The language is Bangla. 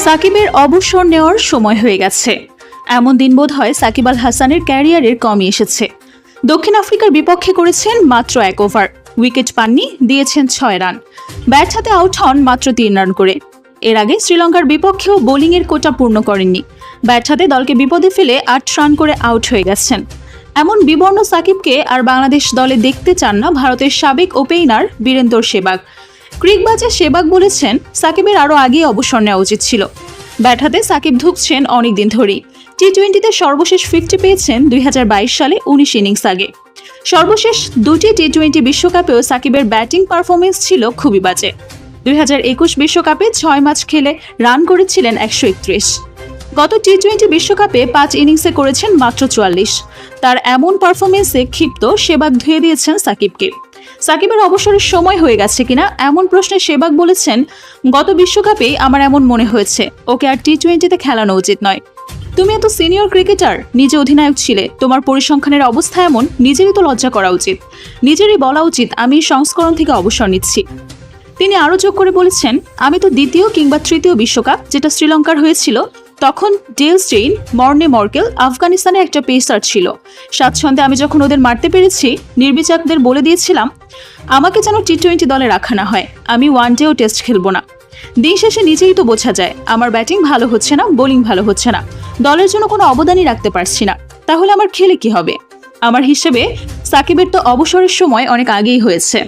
সাকিবের অবসর নেওয়ার সময় হয়ে গেছে। এমন দিন বোধ হয় সাকিব আল হাসানের ক্যারিয়ারের কমই এসেছে। দক্ষিণ আফ্রিকার বিপক্ষে করেছেন মাত্র 1 ওভার, উইকেট পাননি, দিয়েছেন 6 রান। ব্যাট হাতে আউট হন মাত্র 3 রান করে। এর আগে শ্রীলঙ্কার বিপক্ষেও বোলিংয়ের কোটা পূর্ণ করেননি। ব্যাট হাতে দলকে বিপদে ফেলে 8 রান করে আউট হয়ে গেছেন। এমন বিবর্ণ সাকিবকে আর বাংলাদেশ দলে দেখতে চান না ভারতের সাবেক ওপেনার বীরেন্দর সেহবাগ। ক্রিকবাজে সেহবাগ বলেছেন, সাকিবের আরও আগেই অবসর নেওয়া উচিত ছিল। ব্যাট হাতে সাকিব ধুঁকছেন অনেকদিন ধরেই। টি-20তে সর্বশেষ 50 পেয়েছেন 2022 সালে 19 ইনিংস আগে। সর্বশেষ দুটি টি-20 বিশ্বকাপেও সাকিবের ব্যাটিং পারফরমেন্স ছিল খুবই বাজে। 2021 বিশ্বকাপে 6 ম্যাচ খেলে রান করেছিলেন 131। গত টি-20 বিশ্বকাপে 5 ইনিংসে করেছেন মাত্র 44। তার এমন পারফরমেন্সে ক্ষিপ্ত সেহবাগ ধুয়ে দিয়েছেন সাকিবকে। সাকিবের অবসরের সময় হয়ে গেছে কিনা এমন প্রশ্নে সেহবাগ বলেছেন, গত বিশ্বকাপেই আমার এমন মনে হয়েছে, ওকে আর টি-20তে খেলানো উচিত নয়। তুমি এত সিনিয়র ক্রিকেটার, নিজে অধিনায়ক ছিলে, তোমার পরিসংখ্যানের অবস্থা এমন, নিজেরই তো লজ্জা করা উচিত। নিজেরই বলা উচিত আমি সংস্করণ থেকে অবসর নিচ্ছি। তিনি আরও যোগ করে বলেছেন, আমি তো দ্বিতীয় কিংবা তৃতীয় বিশ্বকাপ যেটা শ্রীলঙ্কার হয়েছিল, তখন ডেল স্টেইন, মর্নে মর্কেল আফগানিস্তানে একটা পেসার ছিল। স্বাচ্ছন্দ্যে আমি যখন ওদের মারতে পেরেছি, নির্বিচারদের বলে দিয়েছিলাম আমাকে যেন টি-20 দলে রাখা না হয়, আমি ওয়ানডেও টেস্ট খেলবো না। দিন শেষে নিজেই তো বোঝা যায় আমার ব্যাটিং ভালো হচ্ছে না, বোলিং ভালো হচ্ছে না, দলের জন্য কোনো অবদানই রাখতে পারছি না, তাহলে আমার খেলে কি হবে? আমার হিসেবে সাকিবের তো অবসরের সময় অনেক আগেই হয়েছে।